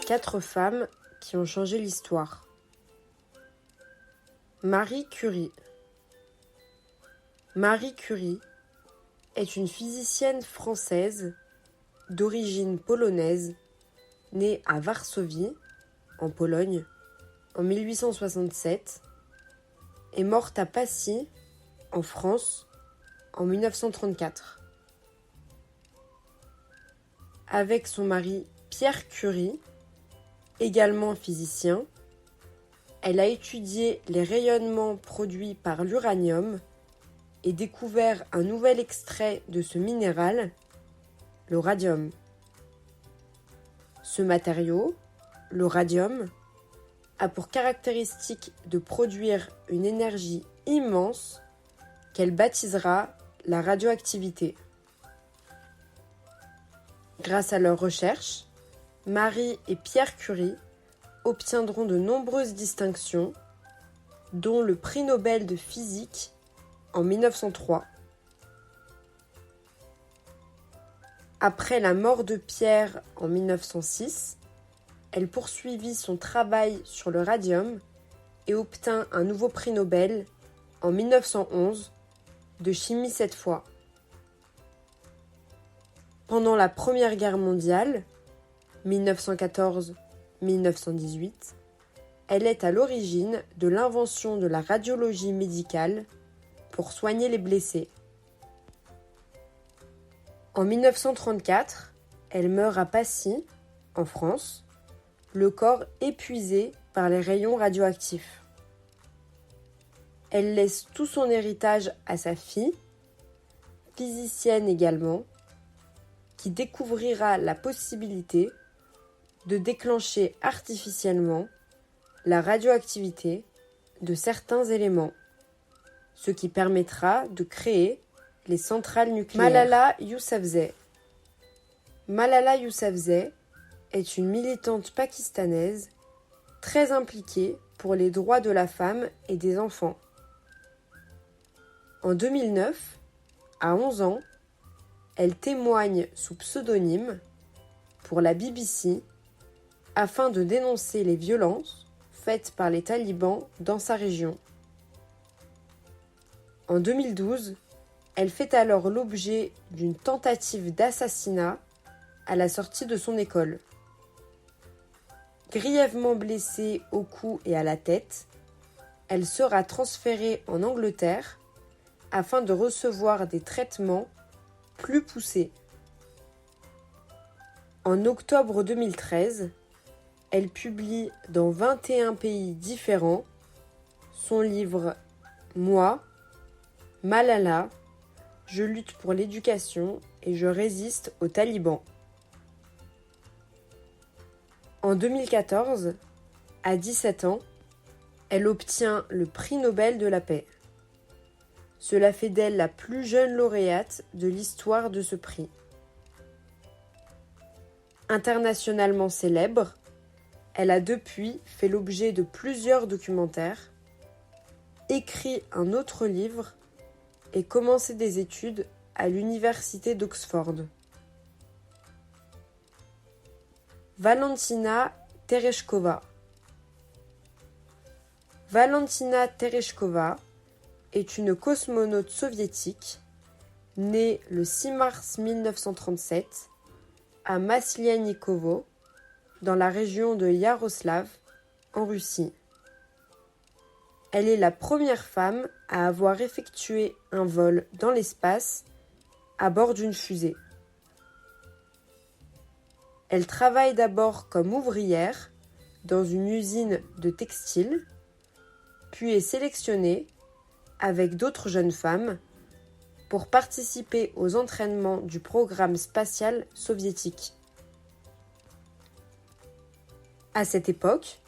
4 femmes qui ont changé l'histoire. Marie Curie. Marie Curie est une physicienne française d'origine polonaise, née à Varsovie, en Pologne, en 1867, et morte à Passy, en France, en 1934. Avec son mari Pierre Curie, également physicien, elle a étudié les rayonnements produits par l'uranium et découvert un nouvel extrait de ce minéral, le radium. Ce matériau, le radium, a pour caractéristique de produire une énergie immense qu'elle baptisera la radioactivité. Grâce à leurs recherches, Marie et Pierre Curie obtiendront de nombreuses distinctions, dont le prix Nobel de physique en 1903. Après la mort de Pierre en 1906, elle poursuivit son travail sur le radium et obtint un nouveau prix Nobel en 1911, de chimie cette fois. Pendant la Première Guerre mondiale, 1914-1918, elle est à l'origine de l'invention de la radiologie médicale pour soigner les blessés. En 1934, elle meurt à Passy, en France, le corps épuisé par les rayons radioactifs. Elle laisse tout son héritage à sa fille, physicienne également, qui découvrira la possibilité de déclencher artificiellement la radioactivité de certains éléments, ce qui permettra de créer les centrales nucléaires. Malala Yousafzai. Malala Yousafzai est une militante pakistanaise très impliquée pour les droits de la femme et des enfants. En 2009, à 11 ans, elle témoigne sous pseudonyme pour la BBC afin de dénoncer les violences faites par les talibans dans sa région. En 2012, elle fait alors l'objet d'une tentative d'assassinat à la sortie de son école. Grièvement blessée au cou et à la tête, elle sera transférée en Angleterre afin de recevoir des traitements plus poussés. En octobre 2013, elle publie dans 21 pays différents son livre « Moi, Malala, je lutte pour l'éducation et je résiste aux talibans ». En 2014, à 17 ans, elle obtient le prix Nobel de la paix. Cela fait d'elle la plus jeune lauréate de l'histoire de ce prix. Internationalement célèbre, elle a depuis fait l'objet de plusieurs documentaires, écrit un autre livre et commencé des études à l'université d'Oxford. Valentina Tereshkova. Valentina Tereshkova est une cosmonaute soviétique née le 6 mars 1937 à Maslianikovo, dans la région de Iaroslavl, en Russie. Elle est la première femme à avoir effectué un vol dans l'espace à bord d'une fusée. Elle travaille d'abord comme ouvrière dans une usine de textile, puis est sélectionnée avec d'autres jeunes femmes pour participer aux entraînements du programme spatial soviétique. À cette époque,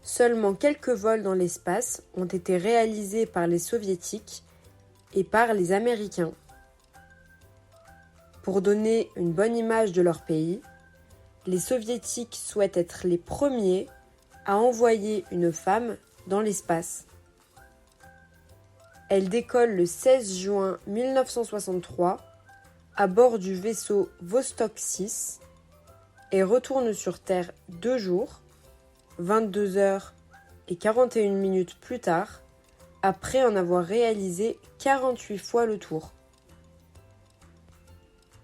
seulement quelques vols dans l'espace ont été réalisés par les soviétiques et par les Américains. Pour donner une bonne image de leur pays, les soviétiques souhaitent être les premiers à envoyer une femme dans l'espace. Elle décolle le 16 juin 1963 à bord du vaisseau Vostok 6 et retourne sur Terre 2 jours, 22 heures et 41 minutes plus tard, après en avoir réalisé 48 fois le tour.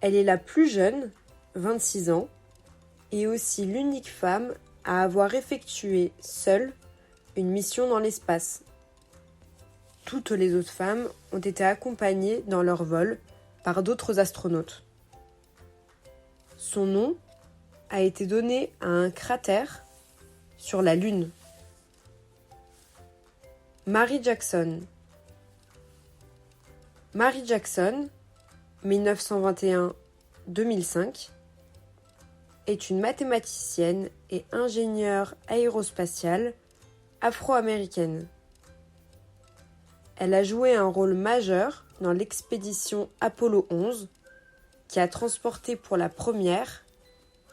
Elle est la plus jeune, 26 ans, et aussi l'unique femme à avoir effectué seule une mission dans l'espace. Toutes les autres femmes ont été accompagnées dans leur vol par d'autres astronautes. Son nom a été donné à un cratère sur la Lune. Mary Jackson. Mary Jackson, 1921-2005, est une mathématicienne et ingénieure aérospatiale afro-américaine. Elle a joué un rôle majeur dans l'expédition Apollo 11, qui a transporté pour la première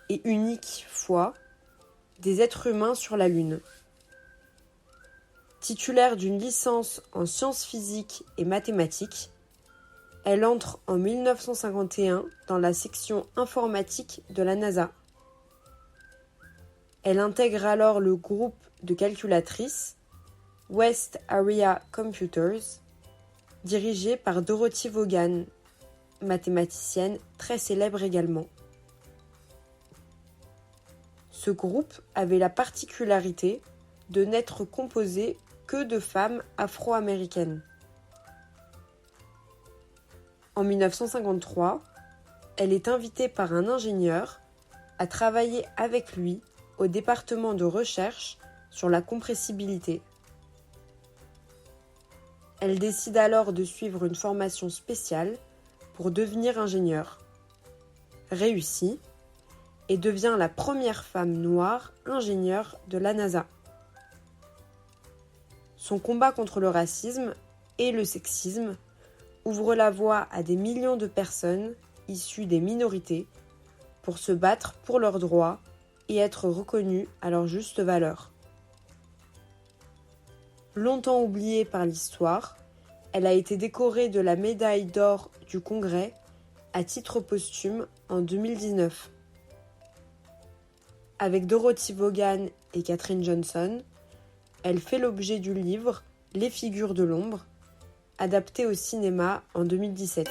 et unique fois des êtres humains sur la Lune. Titulaire d'une licence en sciences physiques et mathématiques, elle entre en 1951 dans la section informatique de la NASA. Elle intègre alors le groupe de calculatrices West Area Computers, dirigé par Dorothy Vaughan, mathématicienne très célèbre également. Ce groupe avait la particularité de n'être composé que de femmes afro-américaines. En 1953, elle est invitée par un ingénieur à travailler avec lui au département de recherche sur la compressibilité. Elle décide alors de suivre une formation spéciale pour devenir ingénieure. Réussit et devient la première femme noire ingénieure de la NASA. Son combat contre le racisme et le sexisme ouvre la voie à des millions de personnes issues des minorités pour se battre pour leurs droits et être reconnues à leur juste valeur. Longtemps oubliée par l'histoire, elle a été décorée de la médaille d'or du Congrès à titre posthume en 2019. Avec Dorothy Vaughan et Katherine Johnson, elle fait l'objet du livre Les figures de l'ombre, adapté au cinéma en 2017.